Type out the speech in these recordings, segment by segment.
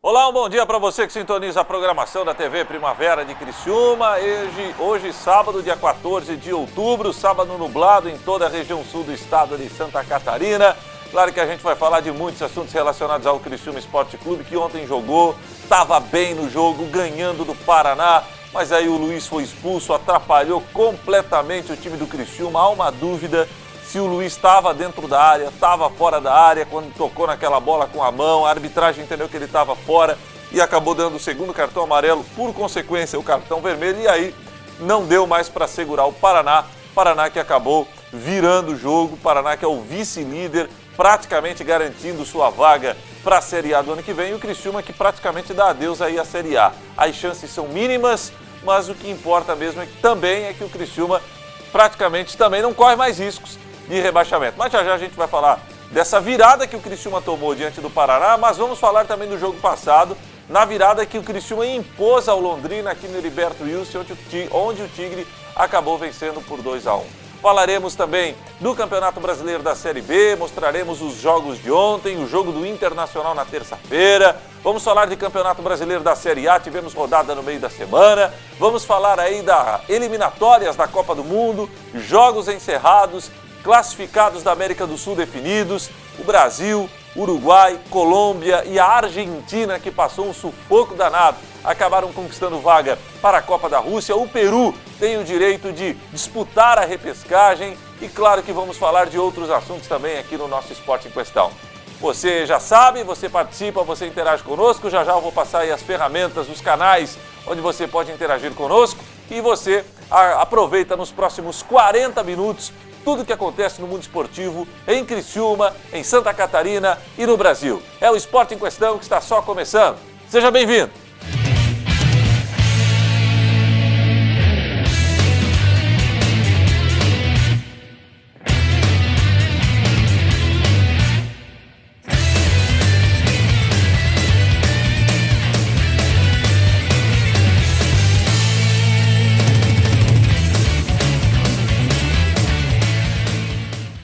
Olá, um bom dia para você que sintoniza a programação da TV Primavera de Criciúma. Hoje, sábado, dia 14 de outubro, sábado nublado em toda a região sul do estado de Santa Catarina. Claro que a gente vai falar de muitos assuntos relacionados ao Criciúma Esporte Clube, que ontem jogou, estava bem no jogo, ganhando do Paraná, mas aí o Luiz foi expulso, atrapalhou completamente o time do Criciúma. Há uma dúvida se o Luiz estava dentro da área, estava fora da área, quando tocou naquela bola com a mão. A arbitragem entendeu que ele estava fora e acabou dando o segundo cartão amarelo, por consequência o cartão vermelho, e aí não deu mais para segurar o Paraná. Paraná que acabou virando o jogo, Paraná que é o vice-líder, praticamente garantindo sua vaga para a Série A do ano que vem, e o Criciúma que praticamente dá adeus aí à Série A. As chances são mínimas, mas o que importa mesmo é que o Criciúma praticamente também não corre mais riscos de rebaixamento. Mas já a gente vai falar dessa virada que o Criciúma tomou diante do Paraná, mas vamos falar também do jogo passado, na virada que o Criciúma impôs ao Londrina aqui no Heriberto Wilson, onde o Tigre acabou vencendo por 2-1. Falaremos também do Campeonato Brasileiro da Série B, mostraremos os jogos de ontem, o jogo do Internacional na terça-feira. Vamos falar de Campeonato Brasileiro da Série A, tivemos rodada no meio da semana. Vamos falar aí das eliminatórias da Copa do Mundo, jogos encerrados, classificados da América do Sul definidos, o Brasil, Uruguai, Colômbia e a Argentina, que passou um sufoco danado, acabaram conquistando vaga para a Copa da Rússia. O Peru tem o direito de disputar a repescagem e claro que vamos falar de outros assuntos também aqui no nosso Esporte em Questão. Você já sabe, você participa, você interage conosco. Já eu vou passar aí as ferramentas, os canais onde você pode interagir conosco e você aproveita nos próximos 40 minutos tudo o que acontece no mundo esportivo em Criciúma, em Santa Catarina e no Brasil. É o Esporte em Questão que está só começando. Seja bem-vindo!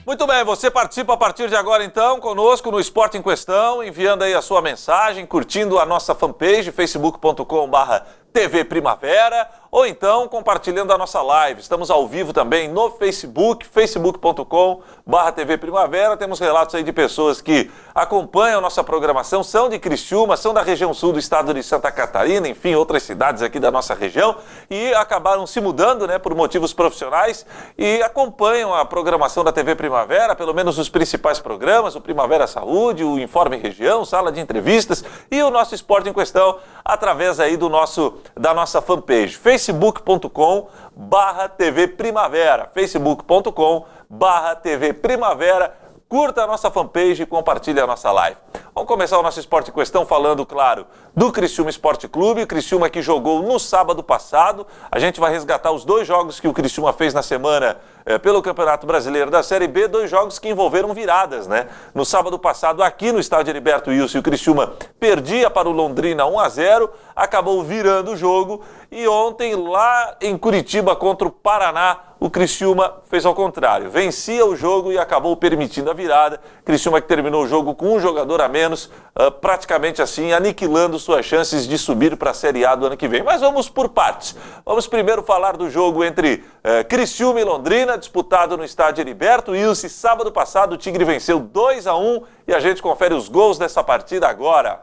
Muito bem, você participa a partir de agora então conosco no Esporte em Questão, enviando aí a sua mensagem, curtindo a nossa fanpage, facebook.com/TV Primavera, ou então compartilhando a nossa live. Estamos ao vivo também no Facebook, facebook.com/TV Primavera. Temos relatos aí de pessoas que acompanham a nossa programação, são de Criciúma, são da região sul do estado de Santa Catarina, enfim, outras cidades aqui da nossa região, e acabaram se mudando, por motivos profissionais, e acompanham a programação da TV Primavera, pelo menos os principais programas, o Primavera Saúde, o Informe Região, Sala de Entrevistas e o nosso Esporte em Questão, através aí da nossa fanpage, facebook.com/TV Primavera, facebook.com/TV Primavera. Curta a nossa fanpage e compartilhe a nossa live. Vamos começar o nosso Esporte em Questão falando, claro, do Criciúma Esporte Clube. O Criciúma que jogou no sábado passado. A gente vai resgatar os dois jogos que o Criciúma fez na semana pelo Campeonato Brasileiro da Série B. Dois jogos que envolveram viradas, No sábado passado, aqui no estádio Heriberto Wilson, o Criciúma perdia para o Londrina 1-0, acabou virando o jogo. E ontem, lá em Curitiba, contra o Paraná, o Criciúma fez ao contrário. Vencia o jogo e acabou permitindo a virada. Criciúma que terminou o jogo com um jogador a menos, praticamente assim, aniquilando suas chances de subir para a Série A do ano que vem. Mas vamos por partes. Vamos primeiro falar do jogo entre Criciúma e Londrina, disputado no estádio Heriberto Wilson. Sábado passado o Tigre venceu 2-1 e a gente confere os gols dessa partida agora.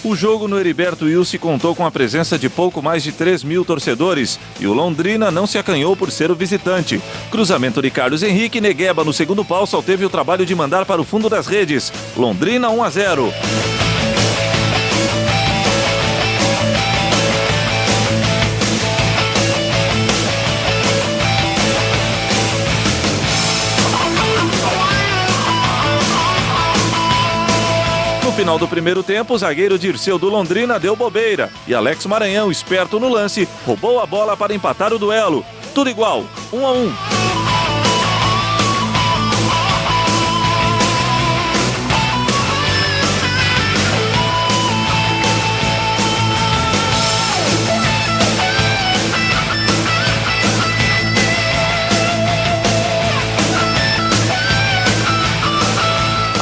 O jogo no Heriberto Wilson contou com a presença de pouco mais de 3.000 torcedores e o Londrina não se acanhou por ser o visitante. Cruzamento de Carlos Henrique, Negueba no segundo pau só teve o trabalho de mandar para o fundo das redes. Londrina 1-0. No final do primeiro tempo, o zagueiro Dirceu do Londrina deu bobeira e Alex Maranhão, esperto no lance, roubou a bola para empatar o duelo. Tudo igual, 1-1.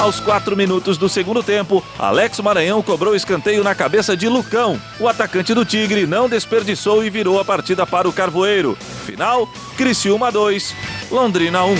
Aos 4 minutos do segundo tempo, Alex Maranhão cobrou escanteio na cabeça de Lucão. O atacante do Tigre não desperdiçou e virou a partida para o Carvoeiro. Final, Criciúma 2, Londrina 1.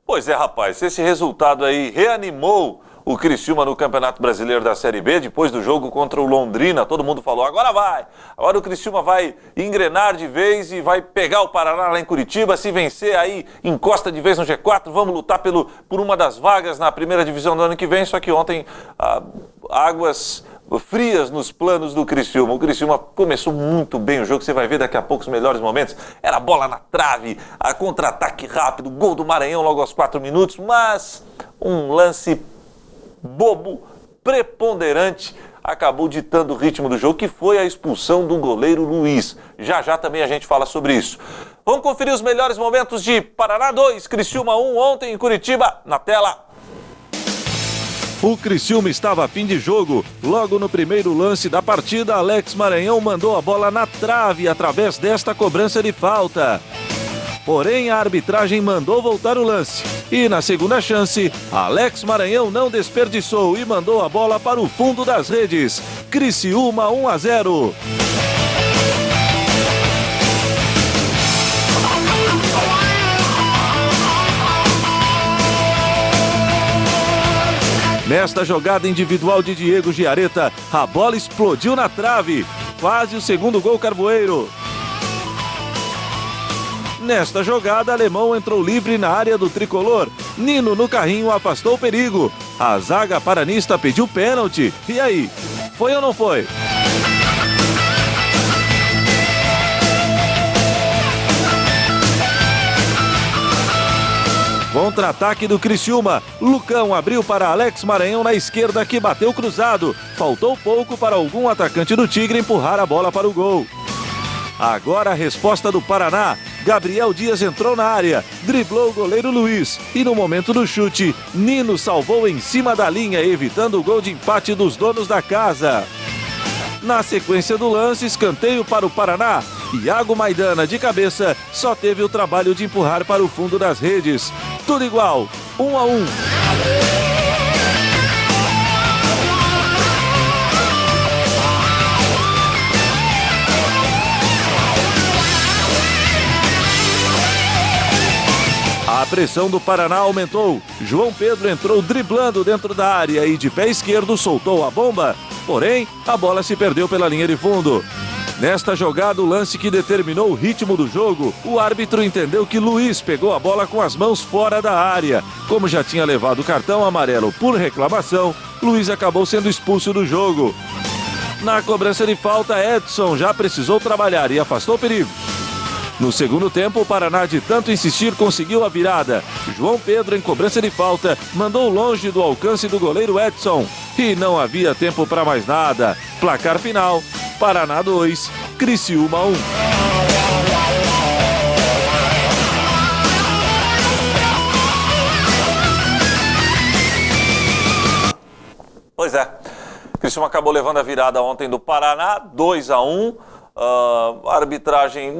Pois é, rapaz, esse resultado aí reanimou o Criciúma no Campeonato Brasileiro da Série B, depois do jogo contra o Londrina. Todo mundo falou, agora vai! Agora o Criciúma vai engrenar de vez e vai pegar o Paraná lá em Curitiba. Se vencer aí, encosta de vez no G4, vamos lutar por uma das vagas na primeira divisão do ano que vem. Só que ontem, águas frias nos planos do Criciúma. O Criciúma começou muito bem o jogo, você vai ver daqui a pouco os melhores momentos. Era bola na trave, a contra-ataque rápido, gol do Maranhão logo aos 4 minutos, mas um lance bobo, preponderante, acabou ditando o ritmo do jogo, que foi a expulsão do goleiro Luiz. Já já também a gente fala sobre isso. Vamos conferir os melhores momentos de Paraná 2, Criciúma 1, ontem em Curitiba, na tela. O Criciúma estava a fim de jogo. Logo no primeiro lance da partida, Alex Maranhão mandou a bola na trave através desta cobrança de falta. Porém, a arbitragem mandou voltar o lance. E na segunda chance, Alex Maranhão não desperdiçou e mandou a bola para o fundo das redes. Criciúma 1-0. Nesta jogada individual de Diego Giareta, a bola explodiu na trave. Quase o segundo gol carvoeiro. Nesta jogada, Alemão entrou livre na área do tricolor. Nino no carrinho afastou o perigo. A zaga paranista pediu pênalti. E aí, foi ou não foi? Contra-ataque do Criciúma. Lucão abriu para Alex Maranhão na esquerda, que bateu cruzado. Faltou pouco para algum atacante do Tigre empurrar a bola para o gol. Agora a resposta do Paraná. Gabriel Dias entrou na área, driblou o goleiro Luiz e no momento do chute, Nino salvou em cima da linha, evitando o gol de empate dos donos da casa. Na sequência do lance, escanteio para o Paraná. Iago Maidana, de cabeça, só teve o trabalho de empurrar para o fundo das redes. Tudo igual, 1-1. A pressão do Paraná aumentou. João Pedro entrou driblando dentro da área e de pé esquerdo soltou a bomba. Porém, a bola se perdeu pela linha de fundo. Nesta jogada, o lance que determinou o ritmo do jogo, o árbitro entendeu que Luiz pegou a bola com as mãos fora da área. Como já tinha levado o cartão amarelo por reclamação, Luiz acabou sendo expulso do jogo. Na cobrança de falta, Edson já precisou trabalhar e afastou o perigo. No segundo tempo, o Paraná, de tanto insistir, conseguiu a virada. João Pedro, em cobrança de falta, mandou longe do alcance do goleiro Edson. E não havia tempo para mais nada. Placar final, Paraná 2, Criciúma 1. Pois é, Criciúma acabou levando a virada ontem do Paraná, 2-1. A arbitragem,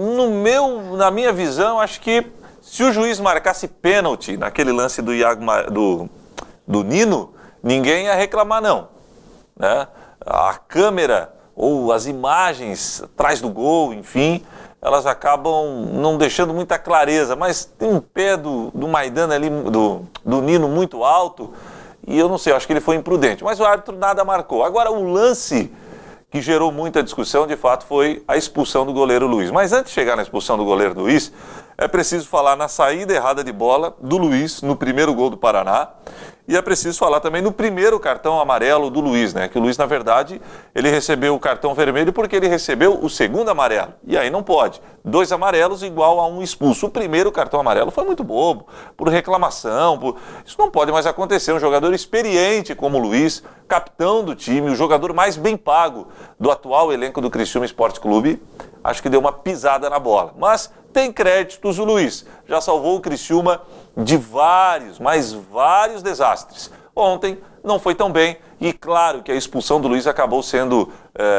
na minha visão, acho que se o juiz marcasse pênalti naquele lance do Nino, ninguém ia reclamar não, né? A câmera ou as imagens atrás do gol, enfim, elas acabam não deixando muita clareza, mas tem um pé do Maidana ali, do Nino muito alto, e eu não sei, eu acho que ele foi imprudente, mas o árbitro nada marcou. Agora o lance que gerou muita discussão, de fato, foi a expulsão do goleiro Luiz. Mas antes de chegar na expulsão do goleiro Luiz, é preciso falar na saída errada de bola do Luiz no primeiro gol do Paraná E é preciso falar também no primeiro cartão amarelo do Luiz, né? Que o Luiz, na verdade, ele recebeu o cartão vermelho porque ele recebeu o segundo amarelo. E aí não pode. 2 amarelos igual a 1 expulso. O primeiro cartão amarelo foi muito bobo, por reclamação. Isso não pode mais acontecer. Um jogador experiente como o Luiz, capitão do time, o jogador mais bem pago do atual elenco do Criciúma Esporte Clube, acho que deu uma pisada na bola. Mas tem créditos o Luiz. Já salvou o Criciúma de vários desastres. Ontem não foi tão bem e claro que a expulsão do Luiz acabou sendo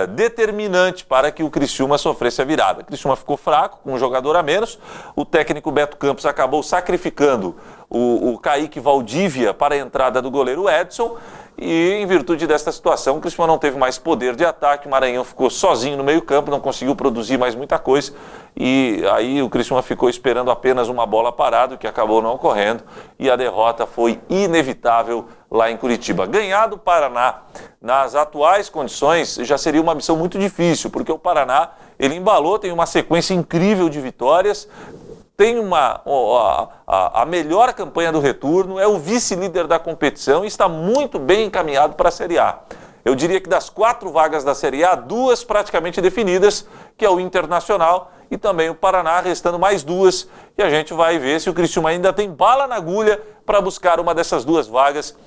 determinante para que o Criciúma sofresse a virada. O Criciúma ficou fraco, com um jogador a menos. O técnico Beto Campos acabou sacrificando o Kaique Valdívia para a entrada do goleiro Edson e em virtude desta situação o Criciúma não teve mais poder de ataque, o Maranhão ficou sozinho no meio-campo, não conseguiu produzir mais muita coisa e aí o Criciúma ficou esperando apenas uma bola parada, que acabou não ocorrendo e a derrota foi inevitável lá em Curitiba. Ganhar do Paraná nas atuais condições já seria uma missão muito difícil, porque o Paraná ele embalou, tem uma sequência incrível de vitórias, tem a melhor campanha do retorno, é o vice-líder da competição e está muito bem encaminhado para a Série A. Eu diria que das 4 vagas da Série A, 2 praticamente definidas, que é o Internacional e também o Paraná, restando mais 2. E a gente vai ver se o Criciúma ainda tem bala na agulha para buscar uma dessas 2 vagas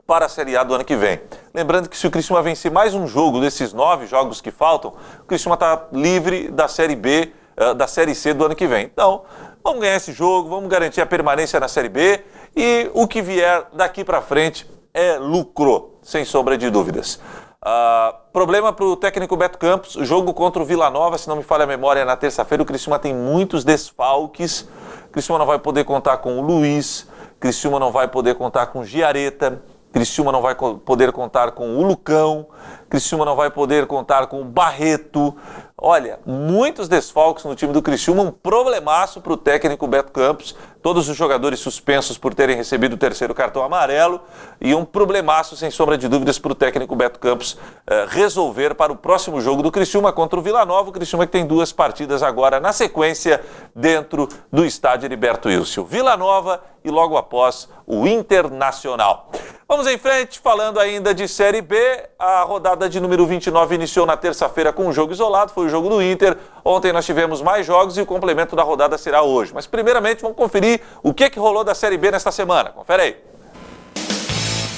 para a Série A do ano que vem. Lembrando que se o Criciúma vencer mais um jogo desses 9 jogos que faltam, o Criciúma está livre da Série B, da Série C do ano que vem. Então, vamos ganhar esse jogo, vamos garantir a permanência na Série B e o que vier daqui para frente é lucro, sem sombra de dúvidas. Problema para o técnico Beto Campos, jogo contra o Vila Nova, se não me falha a memória, na terça-feira. O Criciúma tem muitos desfalques, o Criciúma não vai poder contar com o Luiz, o Criciúma não vai poder contar com o Giareta, Criciúma não vai poder contar com o Lucão, Criciúma não vai poder contar com o Barreto. Olha, muitos desfalques no time do Criciúma, um problemaço para o técnico Beto Campos, todos os jogadores suspensos por terem recebido o 3º cartão amarelo e um problemaço, sem sombra de dúvidas, para o técnico Beto Campos resolver para o próximo jogo do Criciúma contra o Vila Nova. O Criciúma que tem 2 partidas agora na sequência dentro do estádio Heriberto Wilson. Vila Nova e logo após o Internacional. Vamos em frente, falando ainda de Série B, a rodada de número 29 iniciou na terça-feira com um jogo isolado, foi o jogo do Inter. Ontem nós tivemos mais jogos e o complemento da rodada será hoje. Mas primeiramente vamos conferir o que rolou da Série B nesta semana. Confere aí.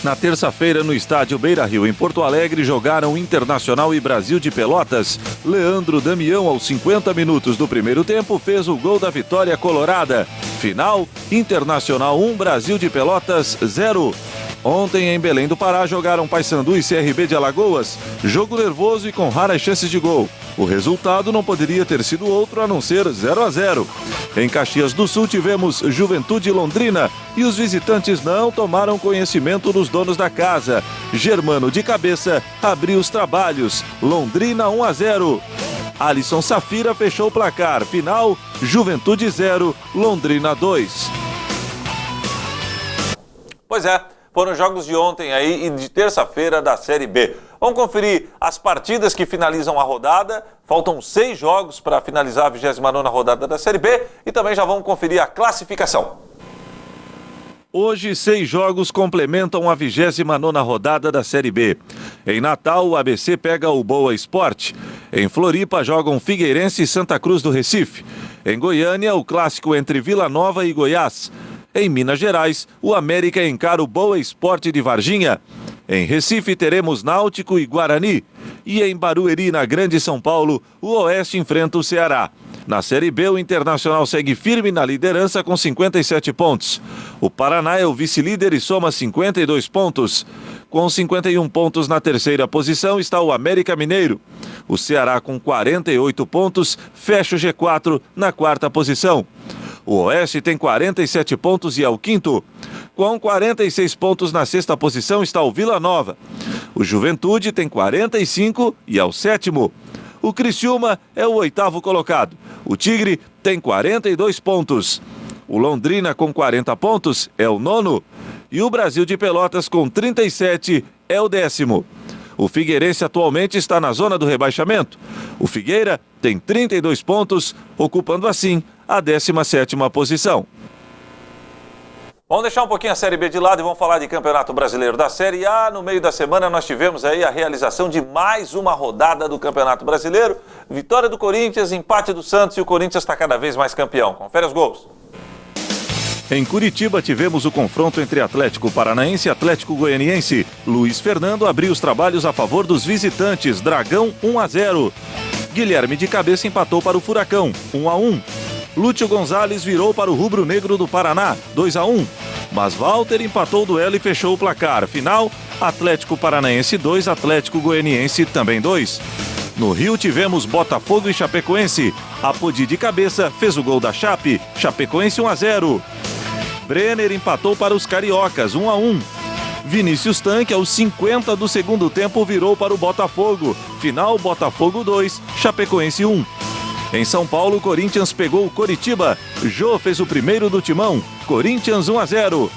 Na terça-feira, no estádio Beira-Rio, em Porto Alegre, jogaram Internacional e Brasil de Pelotas. Leandro Damião, aos 50 minutos do primeiro tempo, fez o gol da vitória colorada. Final, Internacional 1, Brasil de Pelotas 0. Ontem, em Belém do Pará, jogaram Paysandu e CRB de Alagoas. Jogo nervoso e com raras chances de gol. O resultado não poderia ter sido outro a não ser 0-0. Em Caxias do Sul, tivemos Juventude e Londrina e os visitantes não tomaram conhecimento dos donos da casa. Germano de cabeça abriu os trabalhos. Londrina 1-0. Alisson Safira fechou o placar. Final, Juventude 0, Londrina 2. Pois é. Foram jogos de ontem aí e de terça-feira da Série B. Vamos conferir as partidas que finalizam a rodada. Faltam 6 jogos para finalizar a 29ª rodada da Série B e também já vamos conferir a classificação. Hoje, 6 jogos complementam a 29ª rodada da Série B. Em Natal, o ABC pega o Boa Esporte. Em Floripa, jogam Figueirense e Santa Cruz do Recife. Em Goiânia, o clássico entre Vila Nova e Goiás. Em Minas Gerais, o América encara o Boa Esporte de Varginha. Em Recife, teremos Náutico e Guarani. E em Barueri, na Grande São Paulo, o Oeste enfrenta o Ceará. Na Série B, o Internacional segue firme na liderança com 57 pontos. O Paraná é o vice-líder e soma 52 pontos. Com 51 pontos na terceira posição está o América Mineiro. O Ceará, com 48 pontos, fecha o G4 na 4ª posição. O Oeste tem 47 pontos e é o 5º. Com 46 pontos na 6ª posição está o Vila Nova. O Juventude tem 45 e é o 7º. O Criciúma é o 8º colocado. O Tigre tem 42 pontos. O Londrina com 40 pontos é o 9º. E o Brasil de Pelotas com 37 é o 10º. O Figueirense atualmente está na zona do rebaixamento. O Figueira tem 32 pontos, ocupando assim a 17ª posição. Vamos deixar um pouquinho a Série B de lado e vamos falar de Campeonato Brasileiro da Série A. No meio da semana nós tivemos aí a realização de mais uma rodada do Campeonato Brasileiro. Vitória do Corinthians, empate do Santos e o Corinthians está cada vez mais campeão. Confere os gols. Em Curitiba tivemos o confronto entre Atlético Paranaense e Atlético Goianiense. Luiz Fernando abriu os trabalhos a favor dos visitantes. Dragão 1-0. Guilherme de cabeça empatou para o Furacão 1-1. Lúcio Gonzalez virou para o rubro-negro do Paraná, 2-1. Mas Walter empatou o duelo e fechou o placar. Final, Atlético Paranaense 2, Atlético Goianiense também 2. No Rio tivemos Botafogo e Chapecoense. Apodi de cabeça fez o gol da Chape, Chapecoense 1-0. Brenner empatou para os cariocas, 1-1. Vinícius Tanque, aos 50 do segundo tempo, virou para o Botafogo. Final, Botafogo 2, Chapecoense 1. Em São Paulo, o Corinthians pegou o Coritiba. Jô fez o primeiro do timão. Corinthians 1-0.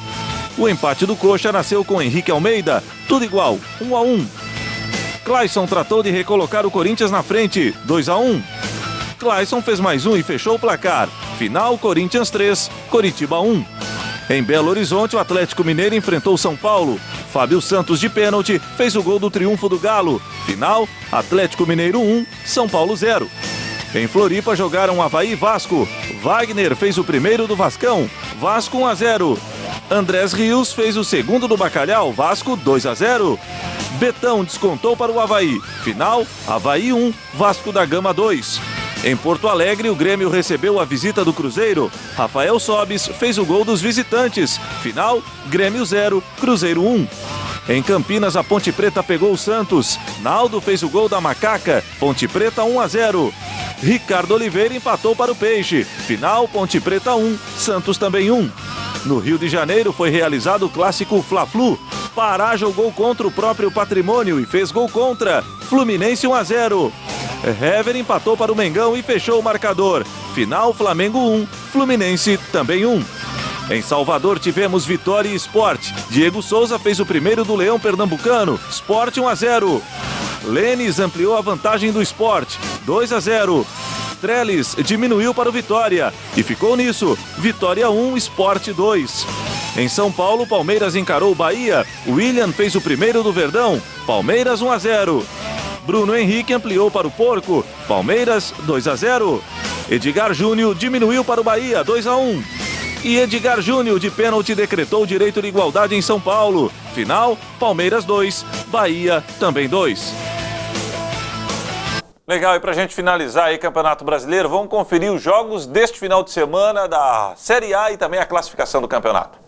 O empate do Coxa nasceu com Henrique Almeida. Tudo igual, 1-1. Clayson tratou de recolocar o Corinthians na frente, 2-1. Clayson fez mais um e fechou o placar. Final, Corinthians 3, Coritiba 1. Em Belo Horizonte, o Atlético Mineiro enfrentou São Paulo. Fábio Santos, de pênalti, fez o gol do triunfo do Galo. Final, Atlético Mineiro 1, São Paulo 0. Em Floripa jogaram Avaí e Vasco. Wagner fez o primeiro do Vascão. Vasco 1-0. Andrés Rios fez o segundo do Bacalhau. Vasco 2-0. Betão descontou para o Avaí. Final, Avaí 1, Vasco da Gama 2. Em Porto Alegre, o Grêmio recebeu a visita do Cruzeiro. Rafael Sobis fez o gol dos visitantes. Final, Grêmio 0, Cruzeiro 1. Em Campinas, a Ponte Preta pegou o Santos. Naldo fez o gol da Macaca. Ponte Preta 1-0. Ricardo Oliveira empatou para o Peixe. Final, Ponte Preta 1, Santos também 1. No Rio de Janeiro foi realizado o clássico Fla-Flu. Pará jogou contra o próprio Patrimônio e fez gol contra. Fluminense 1-0. Hever empatou para o Mengão e fechou o marcador. Final, Flamengo 1, Fluminense também 1. Em Salvador tivemos Vitória e Sport. Diego Souza fez o primeiro do Leão Pernambucano. Sport 1-0. Lênis ampliou a vantagem do Sport, 2-0. Trellis diminuiu para o Vitória e ficou nisso, Vitória 1, Sport 2. Em São Paulo, Palmeiras encarou o Bahia. William fez o primeiro do Verdão, Palmeiras 1-0. Bruno Henrique ampliou para o Porco, Palmeiras 2-0. Edgar Júnior diminuiu para o Bahia, 2-1. E Edgar Júnior de pênalti decretou o direito de igualdade em São Paulo. Final, Palmeiras 2, Bahia também 2. Legal, e pra gente finalizar aí Campeonato Brasileiro, vamos conferir os jogos deste final de semana da Série A e também a classificação do campeonato.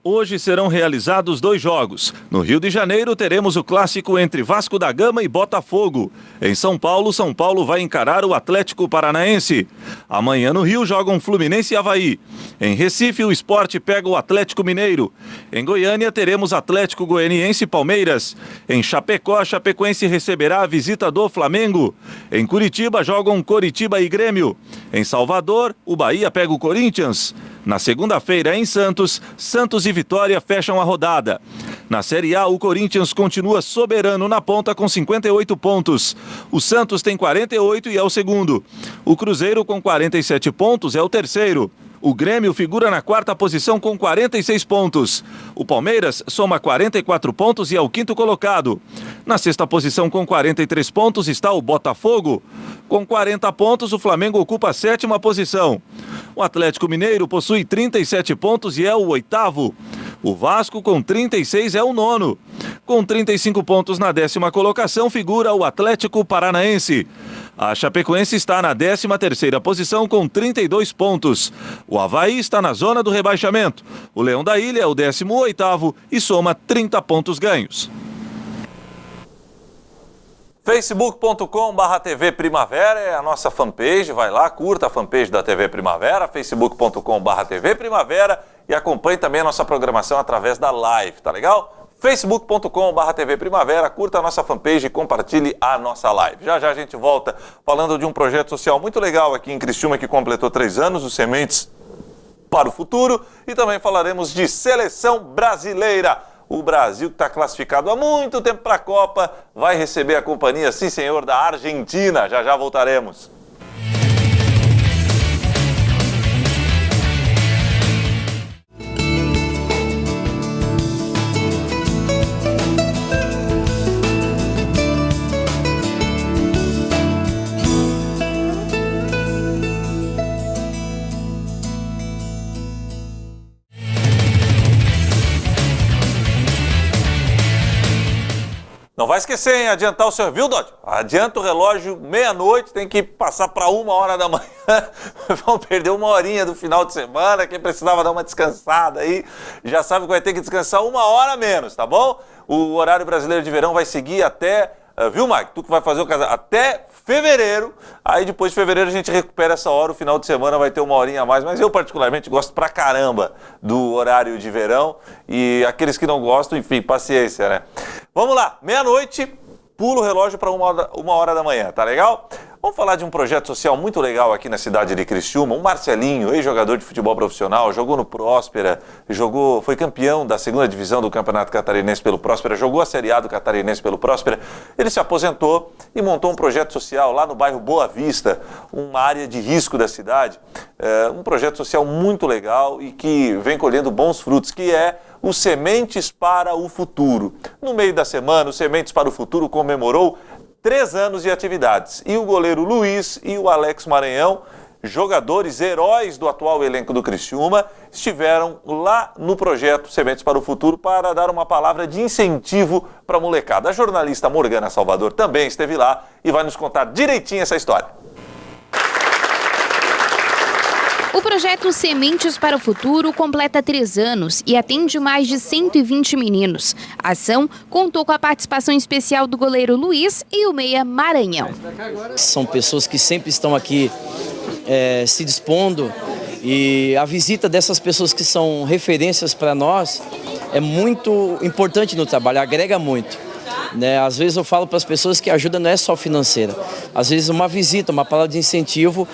Hoje serão realizados 2 jogos. No Rio de Janeiro teremos o clássico entre Vasco da Gama e Botafogo. Em São Paulo vai encarar o Atlético Paranaense. Amanhã no Rio jogam Fluminense e Avaí. Em Recife o Sport pega o Atlético Mineiro. Em Goiânia teremos Atlético Goianiense e Palmeiras. Em Chapecó, a Chapecoense receberá a visita do Flamengo. Em Curitiba jogam Coritiba e Grêmio. Em Salvador, o Bahia pega o Corinthians. Na segunda-feira, em Santos, Santos e Vitória fecham a rodada. Na Série A, o Corinthians continua soberano na ponta com 58 pontos. O Santos tem 48 e é o segundo. O Cruzeiro, com 47 pontos, é o terceiro. O Grêmio figura na 4ª posição com 46 pontos. O Palmeiras soma 44 pontos e é o 5º colocado. Na 6ª posição com 43 pontos está o Botafogo. Com 40 pontos, o Flamengo ocupa a 7ª posição. O Atlético Mineiro possui 37 pontos e é o 8º. O Vasco, com 36, é o 9º. Com 35 pontos na 10ª colocação, figura o Atlético Paranaense. A Chapecoense está na 13ª posição com 32 pontos. O Avaí está na zona do rebaixamento. O Leão da Ilha é o 18º e soma 30 pontos ganhos. Facebook.com/TV Primavera é a nossa fanpage, vai lá, curta a fanpage da TV Primavera, Facebook.com/TV Primavera e acompanhe também a nossa programação através da live, tá legal? Facebook.com/TV Primavera, curta a nossa fanpage e compartilhe a nossa live. Já já a gente volta falando de um projeto social muito legal aqui em Criciúma que completou 3 anos, o Sementes para o Futuro, e também falaremos de seleção brasileira. O Brasil, que está classificado há muito tempo para a Copa, vai receber a companhia, sim senhor, da Argentina. Já já voltaremos. Não vai esquecer, hein? Adiantar o seu... Viu, Dodge? Adianta o relógio meia-noite, tem que passar para 1h da manhã. Vão perder 1 horinha do final de semana. Quem precisava dar uma descansada aí, já sabe que vai ter que descansar 1 hora menos, tá bom? O horário brasileiro de verão vai seguir até... viu, Mike? Tu que vai fazer o casamento até fevereiro. Aí depois de fevereiro a gente recupera essa hora. O final de semana vai ter 1 horinha a mais. Mas eu particularmente gosto pra caramba do horário de verão. E aqueles que não gostam, enfim, paciência, né? Vamos lá, meia-noite, pula o relógio para 1 hora da manhã, tá legal? Vamos falar de um projeto social muito legal aqui na cidade de Criciúma. O Marcelinho, ex-jogador de futebol profissional, jogou no Próspera, foi campeão da 2ª divisão do Campeonato Catarinense pelo Próspera, jogou a Série A do Catarinense pelo Próspera. Ele se aposentou e montou um projeto social lá no bairro Boa Vista, uma área de risco da cidade. Um projeto social muito legal e que vem colhendo bons frutos, que é o Sementes para o Futuro. No meio da semana, o Sementes para o Futuro comemorou 3 anos de atividades. E o goleiro Luiz e o Alex Maranhão, jogadores, heróis do atual elenco do Criciúma, estiveram lá no projeto Sementes para o Futuro para dar uma palavra de incentivo para a molecada. A jornalista Morgana Salvador também esteve lá e vai nos contar direitinho essa história. O projeto Sementes para o Futuro completa 3 anos e atende mais de 120 meninos. A ação contou com a participação especial do goleiro Luiz e o meia Maranhão. São pessoas que sempre estão aqui se dispondo, e a visita dessas pessoas que são referências para nós é muito importante no trabalho, agrega muito. Às vezes eu falo para as pessoas que a ajuda não é só financeira. Às vezes uma visita, uma palavra de incentivo,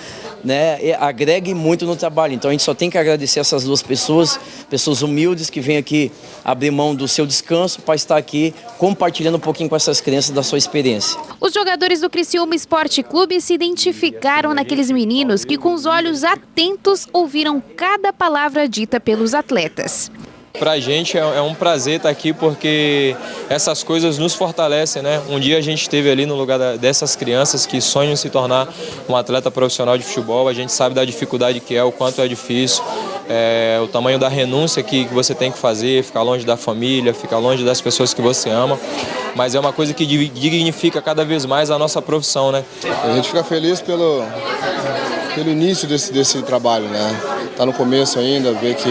agrega muito no trabalho. Então a gente só tem que agradecer essas 2 pessoas, pessoas humildes que vêm aqui abrir mão do seu descanso para estar aqui compartilhando um pouquinho com essas crianças da sua experiência. Os jogadores do Criciúma Esporte Clube se identificaram naqueles meninos que com os olhos atentos ouviram cada palavra dita pelos atletas. Pra gente é um prazer estar aqui porque essas coisas nos fortalecem, né? Um dia a gente esteve ali no lugar dessas crianças que sonham se tornar um atleta profissional de futebol. A gente sabe da dificuldade que é, o quanto é difícil, o tamanho da renúncia que você tem que fazer, ficar longe da família, ficar longe das pessoas que você ama. Mas é uma coisa que dignifica cada vez mais a nossa profissão, né? A gente fica feliz pelo início desse trabalho, né? Tá no começo ainda, ver que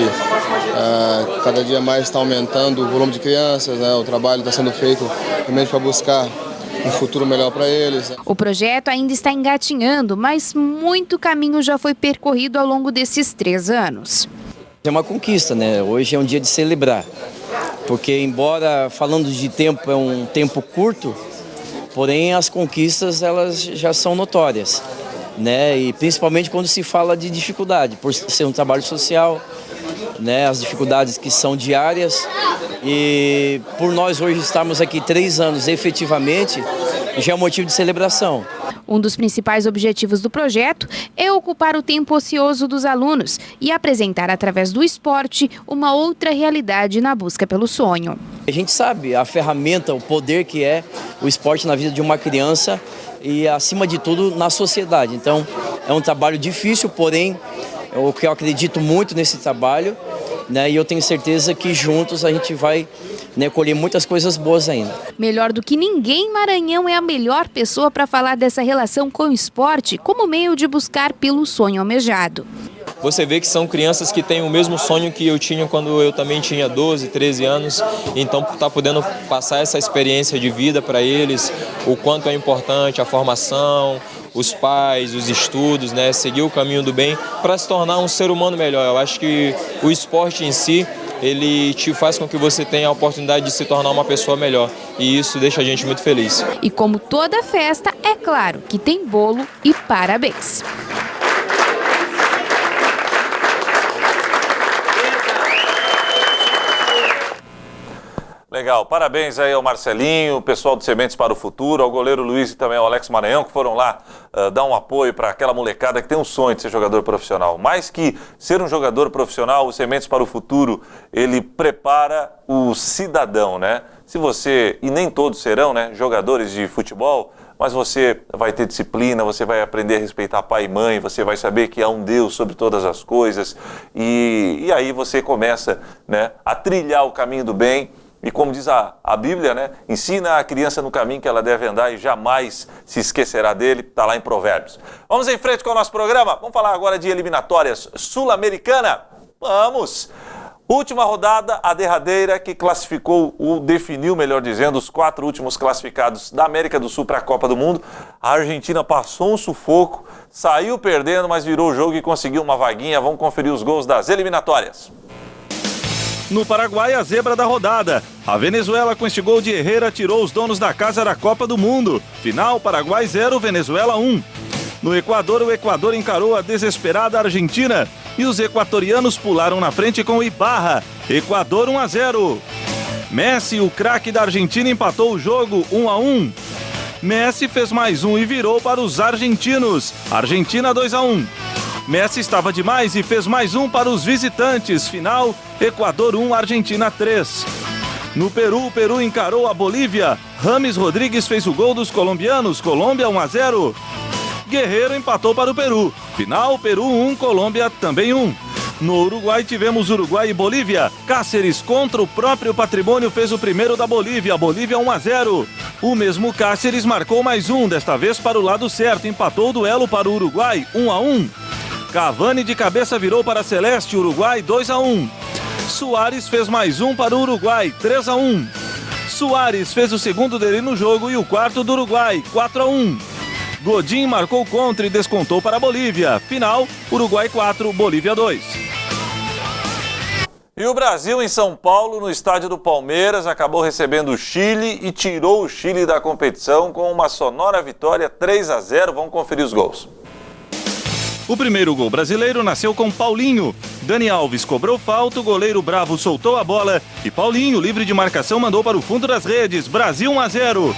cada dia mais está aumentando o volume de crianças, né? O trabalho está sendo feito realmente para buscar um futuro melhor para eles, né? O projeto ainda está engatinhando, mas muito caminho já foi percorrido ao longo desses 3 anos. É uma conquista, né? Hoje é um dia de celebrar, porque embora falando de tempo é um tempo curto, porém as conquistas elas já são notórias, né? E principalmente quando se fala de dificuldade, por ser um trabalho social, né? As dificuldades que são diárias, e por nós hoje estarmos aqui 3 anos efetivamente, já é um motivo de celebração. Um dos principais objetivos do projeto é ocupar o tempo ocioso dos alunos e apresentar através do esporte uma outra realidade na busca pelo sonho. A gente sabe a ferramenta, o poder que é o esporte na vida de uma criança e, acima de tudo, na sociedade. Então, é um trabalho difícil, porém, o que eu acredito muito nesse trabalho, né? E eu tenho certeza que juntos a gente vai, né, colher muitas coisas boas ainda. Melhor do que ninguém, Maranhão é a melhor pessoa para falar dessa relação com o esporte como meio de buscar pelo sonho almejado. Você vê que são crianças que têm o mesmo sonho que eu tinha quando eu também tinha 12, 13 anos. Então, tá podendo passar essa experiência de vida para eles, o quanto é importante a formação, os pais, os estudos, né? Seguir o caminho do bem para se tornar um ser humano melhor. Eu acho que o esporte em si, ele te faz com que você tenha a oportunidade de se tornar uma pessoa melhor. E isso deixa a gente muito feliz. E como toda festa, é claro que tem bolo e parabéns. Legal, parabéns aí ao Marcelinho, o pessoal do Sementes para o Futuro, ao goleiro Luiz e também ao Alex Maranhão, que foram lá dar um apoio para aquela molecada que tem um sonho de ser jogador profissional. Mais que ser um jogador profissional, o Sementes para o Futuro, ele prepara o cidadão, né? Se você, e nem todos serão, né, jogadores de futebol, mas você vai ter disciplina, você vai aprender a respeitar pai e mãe, você vai saber que há um Deus sobre todas as coisas, e aí você começa, né, a trilhar o caminho do bem, E como diz a Bíblia, né? Ensina a criança no caminho que ela deve andar e jamais se esquecerá dele. Está lá em Provérbios. Vamos em frente com o nosso programa. Vamos falar agora de eliminatórias sul-americana. Vamos! Última rodada, a derradeira, que classificou, definiu, melhor dizendo, os 4 últimos classificados da América do Sul para a Copa do Mundo. A Argentina passou um sufoco, saiu perdendo, mas virou o jogo e conseguiu uma vaguinha. Vamos conferir os gols das eliminatórias. No Paraguai, a zebra da rodada. A Venezuela, com este gol de Herrera, tirou os donos da casa da Copa do Mundo. Final, Paraguai 0, Venezuela 1. No Equador, o Equador encarou a desesperada Argentina e os equatorianos pularam na frente com Ibarra. Equador 1-0. Messi, o craque da Argentina, empatou o jogo 1-1. Messi fez mais um e virou para os argentinos. Argentina 2-1. Messi estava demais e fez mais um para os visitantes. Final, Equador 1, Argentina 3. No Peru, o Peru encarou a Bolívia. Rames Rodrigues fez o gol dos colombianos. Colômbia 1-0. Guerreiro empatou para o Peru. Final, Peru 1, Colômbia também 1. No Uruguai tivemos Uruguai e Bolívia. Cáceres contra o próprio patrimônio fez o primeiro da Bolívia. Bolívia 1-0. O mesmo Cáceres marcou mais um, desta vez para o lado certo. Empatou o duelo para o Uruguai 1-1. Cavani de cabeça virou para a Celeste, Uruguai 2-1. Suárez fez mais um para o Uruguai 3-1. Suárez fez o segundo dele no jogo e o quarto do Uruguai 4-1. Godin marcou contra e descontou para a Bolívia. Final, Uruguai 4, Bolívia 2. E o Brasil em São Paulo, no estádio do Palmeiras, acabou recebendo o Chile e tirou o Chile da competição com uma sonora vitória 3-0. Vamos conferir os gols. O primeiro gol brasileiro nasceu com Paulinho. Dani Alves cobrou falta, o goleiro Bravo soltou a bola e Paulinho, livre de marcação, mandou para o fundo das redes. Brasil 1-0.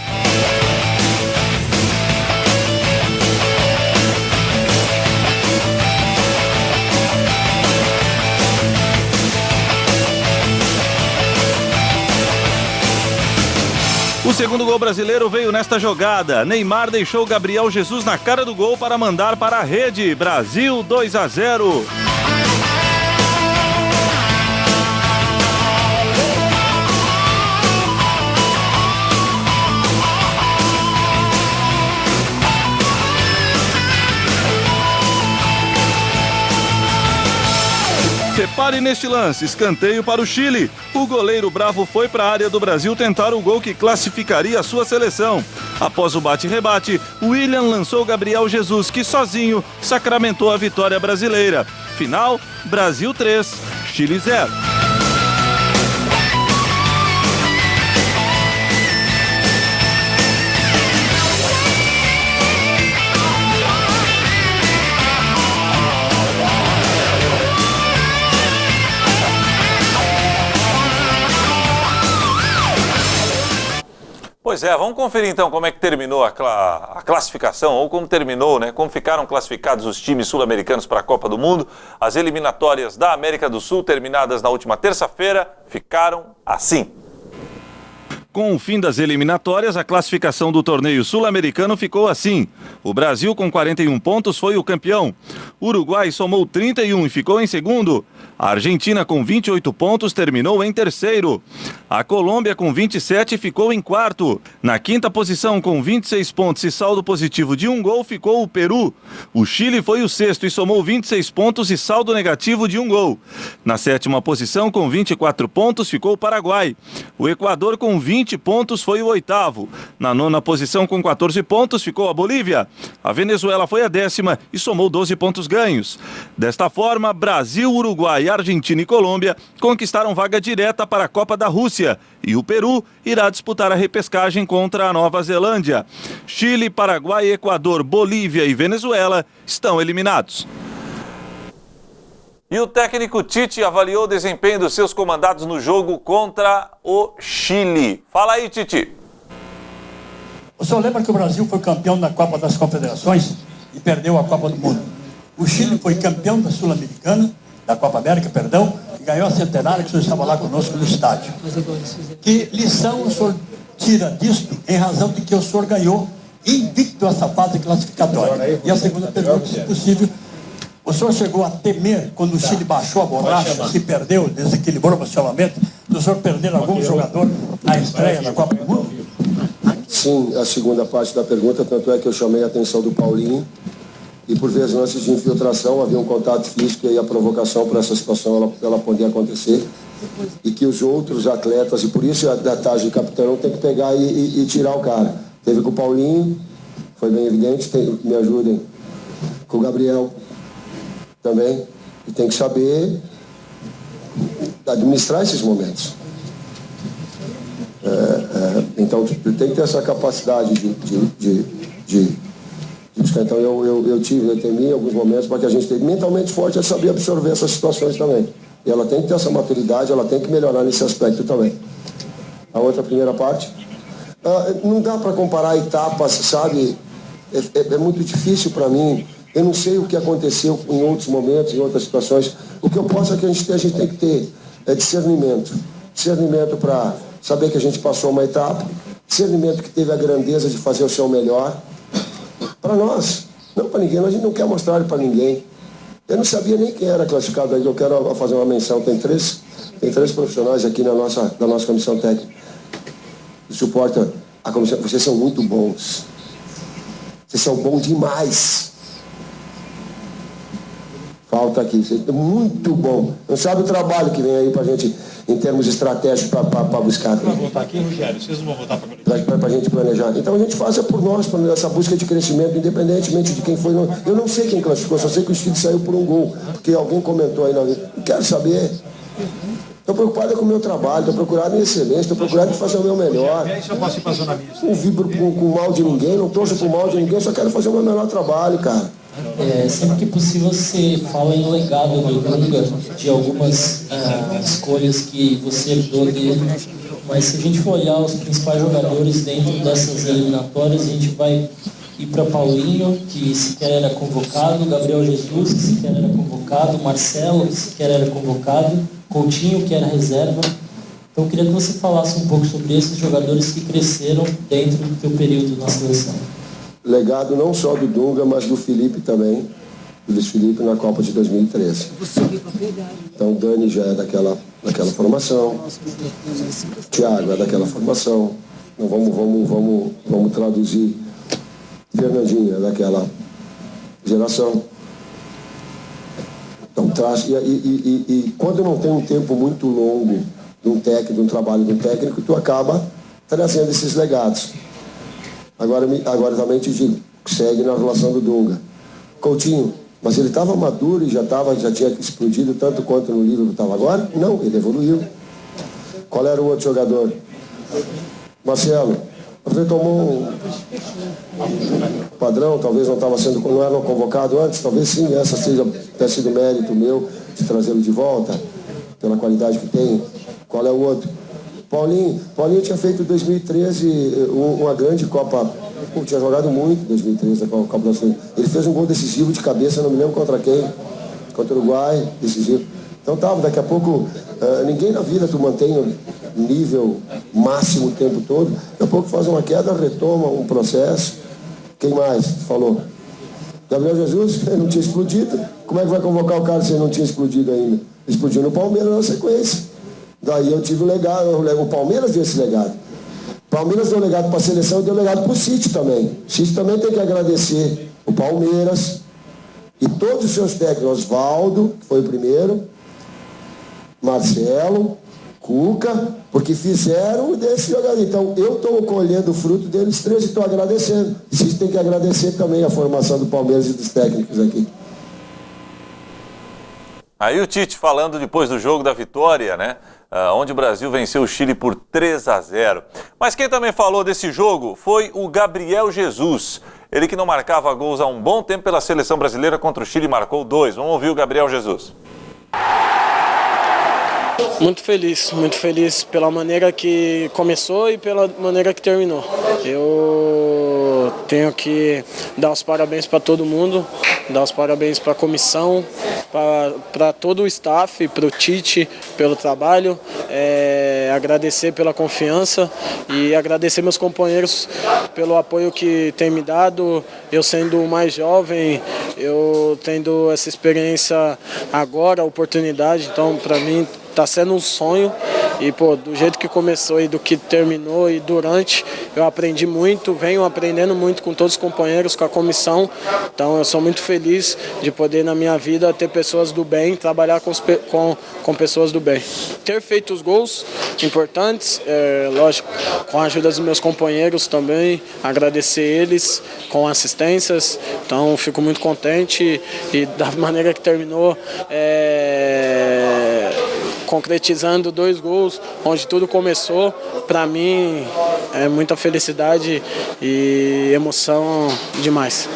O segundo gol brasileiro veio nesta jogada. Neymar deixou Gabriel Jesus na cara do gol para mandar para a rede. Brasil 2-0. Repare neste lance, escanteio para o Chile. O goleiro Bravo foi para a área do Brasil tentar o gol que classificaria a sua seleção. Após o bate-rebate, William lançou Gabriel Jesus, que sozinho sacramentou a vitória brasileira. Final, Brasil 3, Chile 0. Pois é, vamos conferir então como é que terminou a classificação, ou como terminou, né? Como ficaram classificados os times sul-americanos para a Copa do Mundo. As eliminatórias da América do Sul, terminadas na última terça-feira, ficaram assim. Com o fim das eliminatórias, a classificação do torneio sul-americano ficou assim. O Brasil, com 41 pontos, foi o campeão. O Uruguai somou 31 e ficou em segundo. A Argentina, com 28 pontos, terminou em terceiro. A Colômbia, com 27, ficou em quarto. Na quinta posição, com 26 pontos e saldo positivo de um gol, ficou o Peru. O Chile foi o sexto e somou 26 pontos e saldo negativo de um gol. Na sétima posição, com 24 pontos, ficou o Paraguai. O Equador, com 20 pontos, foi o oitavo. Na nona posição, com 14 pontos, ficou a Bolívia. A Venezuela foi a décima e somou 12 pontos ganhos. Desta forma, Brasil, Uruguai, Argentina e Colômbia conquistaram vaga direta para a Copa da Rússia. E o Peru irá disputar a repescagem contra a Nova Zelândia. Chile, Paraguai, Equador, Bolívia e Venezuela estão eliminados. E o técnico Tite avaliou o desempenho dos seus comandados no jogo contra o Chile. Fala aí, Tite. O senhor lembra que o Brasil foi campeão da Copa das Confederações e perdeu a Copa do Mundo? O Chile foi campeão da Sul-Americana, da Copa América, perdão, e ganhou a Centenária, que o senhor estava lá conosco no estádio. Que lição o senhor tira disto em razão de que o senhor ganhou invicto essa fase classificatória? E a segunda pergunta, se possível, o senhor chegou a temer quando o Chile baixou a borracha, se perdeu, desequilibrou emocionalmente do senhor perder algum jogador na estreia da Copa do Mundo? Sim, a segunda parte da pergunta, tanto é que eu chamei a atenção do Paulinho, e por vezes lances de infiltração, havia um contato físico e a provocação para essa situação ela poder acontecer, e que os outros atletas, e por isso a taxa de capitão tem que pegar e tirar o cara. Teve com o Paulinho, foi bem evidente, me ajudem, com o Gabriel também, e tem que saber administrar esses momentos. Então tem que ter essa capacidade de buscar. Então eu temi em alguns momentos para que a gente tenha mentalmente forte é saber absorver essas situações também. E ela tem que ter essa maturidade, ela tem que melhorar nesse aspecto também. A outra primeira parte, não dá para comparar etapas, sabe? É muito difícil para mim. Eu não sei o que aconteceu em outros momentos, em outras situações. O que eu posso é que a gente tem que ter discernimento. Discernimento para saber que a gente passou uma etapa. Discernimento que teve a grandeza de fazer o seu melhor. Para nós, não para ninguém. A gente não quer mostrar para ninguém. Eu não sabia nem quem era classificado aí. Eu quero fazer uma menção. Tem três profissionais aqui da nossa comissão técnica. Que suporta a comissão. Vocês são muito bons. Vocês são bons demais. Falta aqui, muito bom. Não sabe o trabalho que vem aí pra gente, em termos estratégicos, para buscar. Vai voltar aqui, Rogério? Vocês não vão voltar para planejar? Pra gente planejar. Então a gente faz por nós, essa busca de crescimento, independentemente de quem foi. Eu não sei quem classificou, só sei que o Chile saiu por um gol. Porque alguém comentou aí na vida. Não quero saber. Estou preocupado com o meu trabalho, estou procurando em excelência, estou procurando fazer o meu melhor. Não vibro com mal de ninguém, não torço com mal de ninguém, só quero fazer o meu melhor trabalho, cara. Sempre que possível você fala em legado do Dunga, de algumas escolhas que você herdou dele, mas se a gente for olhar os principais jogadores dentro dessas eliminatórias, a gente vai ir para Paulinho, que sequer era convocado, Gabriel Jesus, que sequer era convocado, Marcelo, que sequer era convocado, Coutinho, que era reserva. Então eu queria que você falasse um pouco sobre esses jogadores que cresceram dentro do teu período na seleção. Legado não só do Dunga, mas do Felipe também, do Luiz Felipe na Copa de 2013. Então o Dani já é daquela formação, Thiago é daquela formação, então, vamos traduzir, Fernandinho é daquela geração. Então traz, e quando não tem um tempo muito longo de um trabalho de um técnico, tu acaba trazendo esses legados. Agora também te digo, segue na relação do Dunga. Coutinho, mas ele estava maduro e já tinha explodido tanto quanto no livro que estava agora? Não, ele evoluiu. Qual era o outro jogador? Marcelo. Você tomou um padrão, talvez não era convocado antes, talvez sim, tenha sido mérito meu de trazê-lo de volta, pela qualidade que tem. Qual é o outro? Paulinho tinha feito em 2013 uma grande Copa, tinha jogado muito em 2013 a Copa Nacional. Ele fez um gol decisivo de cabeça, não me lembro contra quem, contra o Uruguai, decisivo. Então daqui a pouco, ninguém na vida tu mantém o nível máximo o tempo todo, daqui a pouco faz uma queda, retoma um processo. Quem mais falou? Gabriel Jesus, ele não tinha explodido, como é que vai convocar o cara se ele não tinha explodido ainda? Explodiu no Palmeiras na sequência. Daí eu tive o legado, o Palmeiras deu esse legado. O Palmeiras deu legado para a seleção e deu legado para o City também. O City também tem que agradecer o Palmeiras e todos os seus técnicos. Osvaldo, que foi o primeiro, Marcelo, Cuca, porque fizeram desse jogador. Então eu estou colhendo o fruto deles três e estou agradecendo. O City tem que agradecer também a formação do Palmeiras e dos técnicos aqui. Aí o Tite falando depois do jogo da vitória, né? Onde o Brasil venceu o Chile por 3-0. Mas quem também falou desse jogo foi o Gabriel Jesus. Ele que não marcava gols há um bom tempo pela seleção brasileira, contra o Chile marcou 2. Vamos ouvir o Gabriel Jesus. Muito feliz pela maneira que começou e pela maneira que terminou. Eu tenho que dar os parabéns para todo mundo, dar os parabéns para a comissão, para todo o staff, para o Tite pelo trabalho, agradecer pela confiança e agradecer meus companheiros pelo apoio que têm me dado. Eu sendo o mais jovem, eu tendo essa experiência agora, a oportunidade, então para mim está sendo um sonho E, pô, do jeito que começou e do que terminou e durante, eu aprendi muito, venho aprendendo muito com todos os companheiros, com a comissão. Então eu sou muito feliz de poder na minha vida ter pessoas do bem, trabalhar com pessoas do bem. Ter feito os gols importantes, lógico, com a ajuda dos meus companheiros também, agradecer eles com assistências. Então fico muito contente e da maneira que terminou, concretizando 2 gols, onde tudo começou, para mim é muita felicidade e emoção demais.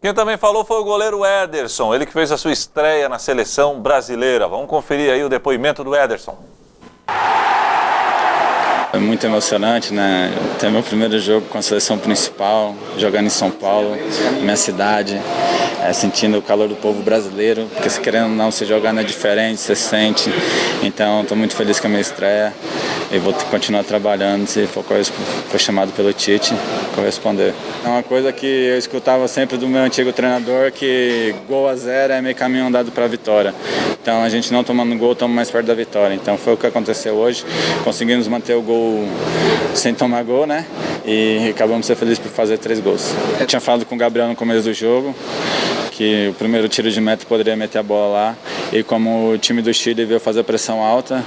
Quem também falou foi o goleiro Ederson, ele que fez a sua estreia na seleção brasileira. Vamos conferir aí o depoimento do Ederson. É muito emocionante, né? Ter meu primeiro jogo com a seleção principal, jogando em São Paulo, minha cidade, sentindo o calor do povo brasileiro, porque se querendo ou não, se jogando é diferente, você sente. Então, estou muito feliz com a minha estreia e vou continuar trabalhando, se for chamado pelo Tite, corresponder. É uma coisa que eu escutava sempre do meu antigo treinador, que gol a 0 é meio caminho andado para a vitória. Então, a gente não tomando gol, estamos mais perto da vitória. Então, foi o que aconteceu hoje, conseguimos manter o gol sem tomar gol, né? E acabamos de ser felizes por fazer 3 gols. Eu tinha falado com o Gabriel no começo do jogo que o primeiro tiro de meta poderia meter a bola lá, e como o time do Chile veio fazer pressão alta,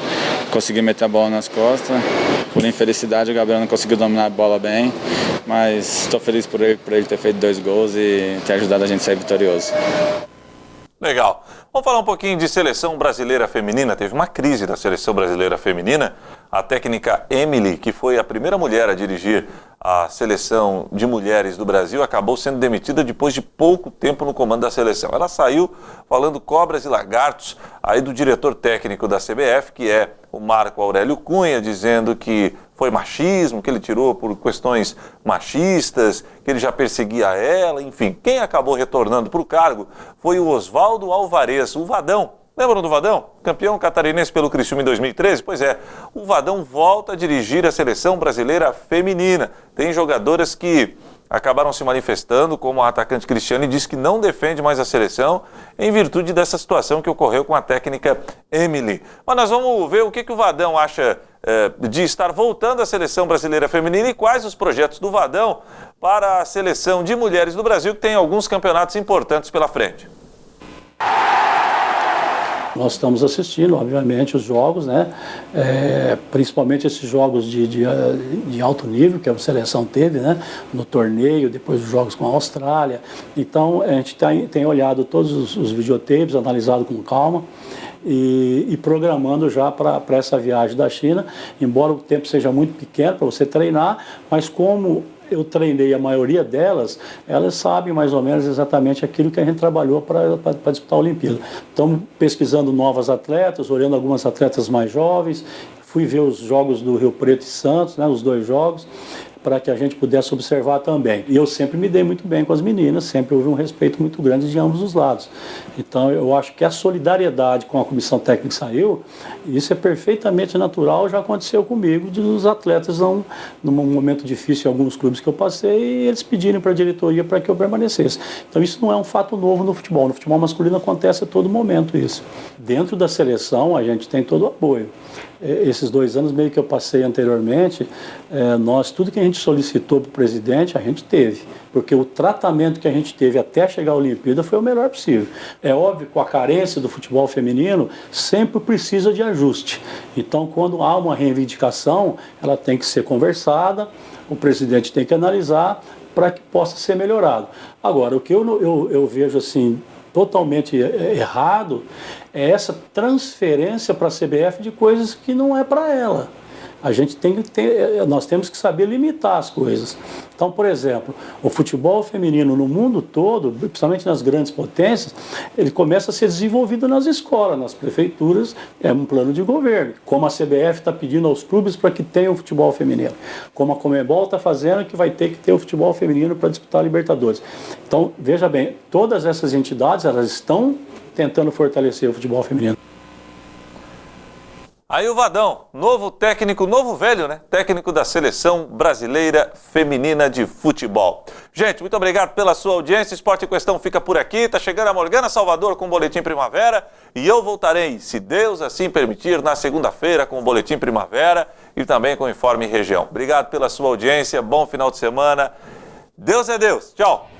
consegui meter a bola nas costas. Por infelicidade, o Gabriel não conseguiu dominar a bola bem, mas estou feliz por ele ter feito 2 gols e ter ajudado a gente a sair vitorioso. Legal. Vamos falar um pouquinho de seleção brasileira feminina. Teve uma crise na seleção brasileira feminina. A técnica Emily, que foi a primeira mulher a dirigir a seleção de mulheres do Brasil, acabou sendo demitida depois de pouco tempo no comando da seleção. Ela saiu falando cobras e lagartos aí do diretor técnico da CBF, que é o Marco Aurélio Cunha, dizendo que foi machismo, que ele tirou por questões machistas, que ele já perseguia ela, enfim. Quem acabou retornando para o cargo foi o Oswaldo Alvarez, o Vadão. Lembram do Vadão? Campeão catarinense pelo Criciúma em 2013? Pois é, o Vadão volta a dirigir a seleção brasileira feminina. Tem jogadoras que acabaram se manifestando, como a atacante Cristiane disse que não defende mais a seleção em virtude dessa situação que ocorreu com a técnica Emily. Mas nós vamos ver o que o Vadão acha de estar voltando à seleção brasileira feminina e quais os projetos do Vadão para a seleção de mulheres do Brasil, que tem alguns campeonatos importantes pela frente. Nós estamos assistindo, obviamente, os jogos, né? Principalmente esses jogos de alto nível que a seleção teve, né? No torneio, depois dos jogos com a Austrália. Então, a gente tem olhado todos os videotapes, analisado com calma e programando já para essa viagem da China, embora o tempo seja muito pequeno para você treinar, mas como eu treinei a maioria delas, elas sabem mais ou menos exatamente aquilo que a gente trabalhou para disputar a Olimpíada. Estamos pesquisando novas atletas, olhando algumas atletas mais jovens, fui ver os jogos do Rio Preto e Santos, né, os 2 jogos, para que a gente pudesse observar também. E eu sempre me dei muito bem com as meninas, sempre houve um respeito muito grande de ambos os lados. Então eu acho que a solidariedade com a comissão técnica que saiu, isso é perfeitamente natural, já aconteceu comigo, dos atletas num momento difícil em alguns clubes que eu passei, e eles pedirem para a diretoria para que eu permanecesse. Então isso não é um fato novo no futebol. No futebol masculino acontece a todo momento isso. Dentro da seleção a gente tem todo o apoio. Esses 2 anos meio que eu passei anteriormente, tudo que a gente solicitou para o presidente, a gente teve. Porque o tratamento que a gente teve até chegar à Olimpíada foi o melhor possível. É óbvio que com a carência do futebol feminino, sempre precisa de ajuste. Então, quando há uma reivindicação, ela tem que ser conversada, o presidente tem que analisar para que possa ser melhorado. Agora, o que eu vejo assim, totalmente errado, é essa transferência para a CBF de coisas que não é para ela. Nós temos que saber limitar as coisas. Então, por exemplo, o futebol feminino no mundo todo, principalmente nas grandes potências, ele começa a ser desenvolvido nas escolas, nas prefeituras, é um plano de governo. Como a CBF está pedindo aos clubes para que tenham futebol feminino. Como a Conmebol está fazendo, que vai ter que ter o futebol feminino para disputar a Libertadores. Então, veja bem, todas essas entidades, elas estão tentando fortalecer o futebol feminino. Aí o Vadão, novo técnico, novo velho, né? Técnico da Seleção Brasileira Feminina de Futebol. Gente, muito obrigado pela sua audiência. Esporte em Questão fica por aqui. Tá chegando a Morgana Salvador com o Boletim Primavera. E eu voltarei, se Deus assim permitir, na segunda-feira com o Boletim Primavera e também com o Informe Região. Obrigado pela sua audiência. Bom final de semana. Deus é Deus. Tchau.